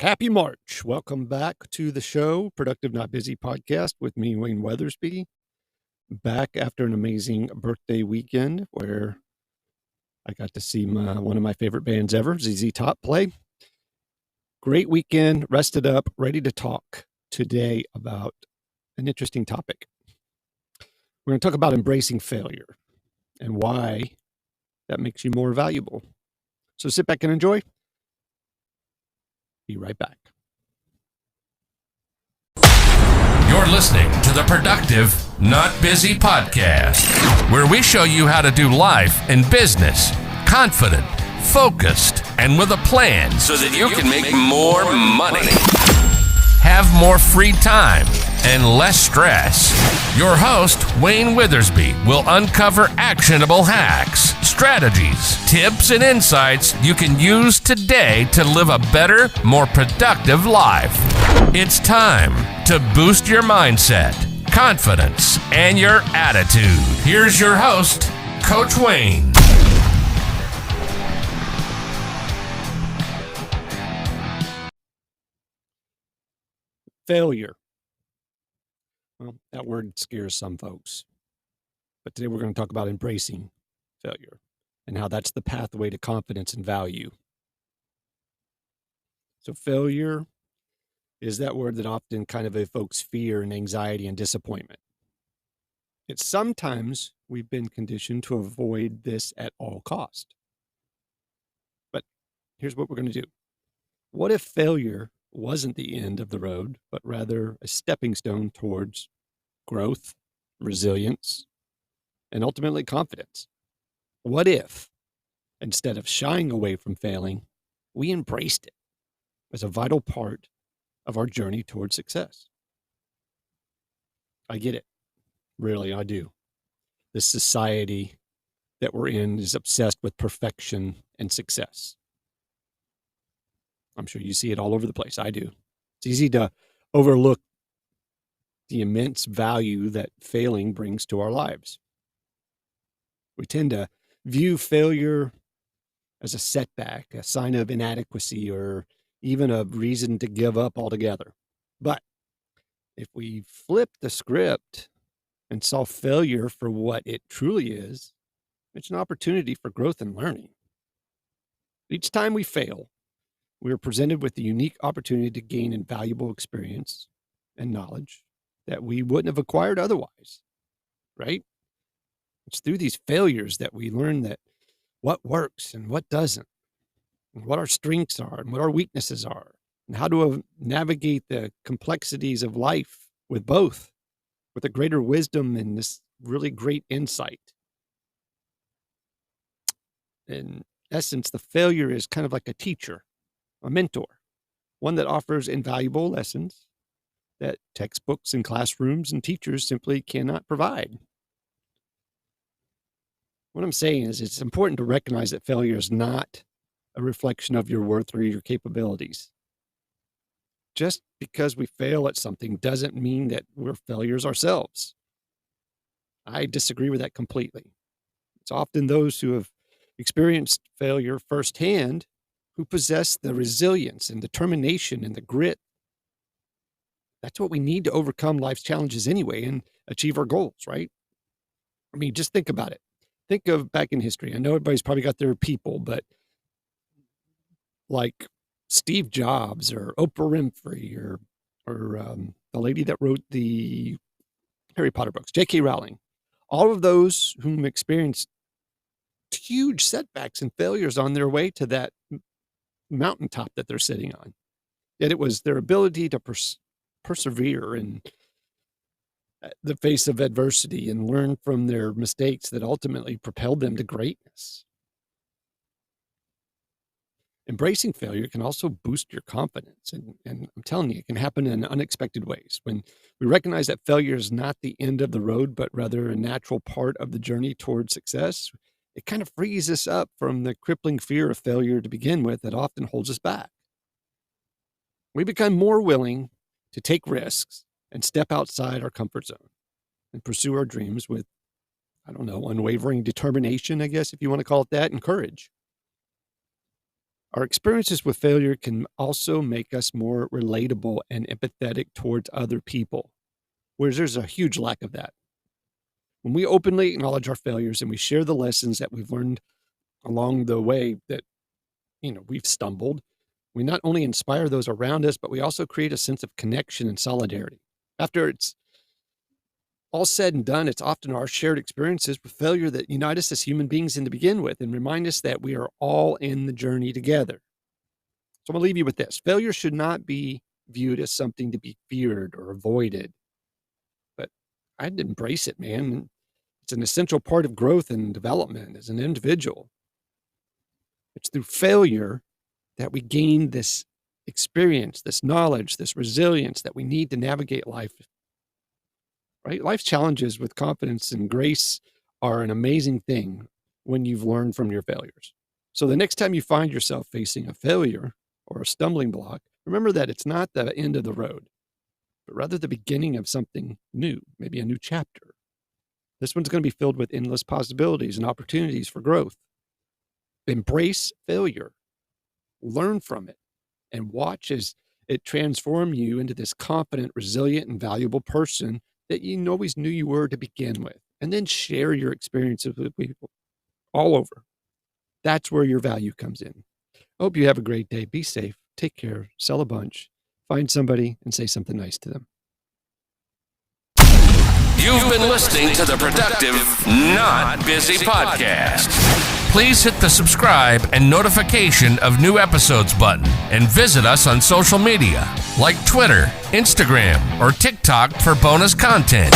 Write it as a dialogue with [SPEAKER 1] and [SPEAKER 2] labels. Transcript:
[SPEAKER 1] Happy March. Welcome back to the show, Productive Not Busy podcast with me, Wayne Weathersby. Back after an amazing birthday weekend where I got to see one of my favorite bands ever, ZZ Top, play. Great weekend, rested up, ready to talk today about an interesting topic. We're going to talk about embracing failure and why that makes you more valuable. So sit back and enjoy. Be right back.
[SPEAKER 2] You're listening to the Productive Not Busy podcast, where we show you how to do life and business confident, focused, and with a plan so that you can make more money, have more free time, and less stress. Your host, Wayne Withersby, will uncover actionable hacks, strategies, tips, and insights you can use today to live a better, more productive life. It's time to boost your mindset, confidence, and your attitude. Here's your host, Coach Wayne.
[SPEAKER 1] Failure. Well, that word scares some folks. But today we're going to talk about embracing failure and how that's the pathway to confidence and value. So failure is that word that often kind of evokes fear and anxiety and disappointment. It's sometimes we've been conditioned to avoid this at all cost. But here's what we're going to do. What if failure wasn't the end of the road, but rather a stepping stone towards growth, resilience, and ultimately confidence? What if, instead of shying away from failing, we embraced it as a vital part of our journey towards success? I get it. Really, I do. This society that we're in is obsessed with perfection and success. I'm sure you see it all over the place. I do. It's easy to overlook the immense value that failing brings to our lives. We tend to view failure as a setback, a sign of inadequacy, or even a reason to give up altogether. But if we flip the script and saw failure for what it truly is, it's an opportunity for growth and learning. Each time we fail, we are presented with the unique opportunity to gain invaluable experience and knowledge that we wouldn't have acquired otherwise, right? It's through these failures that we learn that what works and what doesn't, and what our strengths are and what our weaknesses are, and how to navigate the complexities of life with both, with a greater wisdom and this really great insight. In essence, the failure is kind of like a teacher, a mentor, one that offers invaluable lessons that textbooks and classrooms and teachers simply cannot provide. What I'm saying is it's important to recognize that failure is not a reflection of your worth or your capabilities. Just because we fail at something doesn't mean that we're failures ourselves. I disagree with that completely. It's often those who have experienced failure firsthand who possess the resilience and determination and the grit. That's what we need to overcome life's challenges anyway and achieve our goals, right? I mean, just think about it. Think of back in history. I know everybody's probably got their people, but like Steve Jobs or Oprah Winfrey or the lady that wrote the Harry Potter books, J.K. Rowling, all of those whom experienced huge setbacks and failures on their way to that mountaintop that they're sitting on. Yet it was their ability to persevere in the face of adversity and learn from their mistakes that ultimately propelled them to greatness. Embracing failure can also boost your confidence. And I'm telling you, it can happen in unexpected ways. When we recognize that failure is not the end of the road, but rather a natural part of the journey towards success, it kind of frees us up from the crippling fear of failure to begin with that often holds us back. We become more willing to take risks and step outside our comfort zone and pursue our dreams with, unwavering determination, I guess, if you want to call it that, and courage. Our experiences with failure can also make us more relatable and empathetic towards other people, whereas there's a huge lack of that. When we openly acknowledge our failures and we share the lessons that we've learned along the way that, we've stumbled, we not only inspire those around us, but we also create a sense of connection and solidarity. After it's all said and done, it's often our shared experiences with failure that unite us as human beings to begin with and remind us that we are all in the journey together. So I'm going to leave you with this. Failure should not be viewed as something to be feared or avoided, but I'd embrace it, man. It's an essential part of growth and development as an individual. It's through failure that we gain this experience, this knowledge, this resilience that we need to navigate life. Right? Life's challenges with confidence and grace are an amazing thing when you've learned from your failures. So the next time you find yourself facing a failure or a stumbling block, remember that it's not the end of the road, but rather the beginning of something new, maybe a new chapter. This one's going to be filled with endless possibilities and opportunities for growth. Embrace failure, learn from it, and watch as it transforms you into this confident, resilient, and valuable person that you always knew you were to begin with. And then share your experiences with people all over. That's where your value comes in. I hope you have a great day. Be safe. Take care. Sell a bunch. Find somebody and say something nice to them.
[SPEAKER 2] You've been listening to the Productive, Not Busy podcast. Please hit the subscribe and notification of new episodes button and visit us on social media like Twitter, Instagram, or TikTok for bonus content.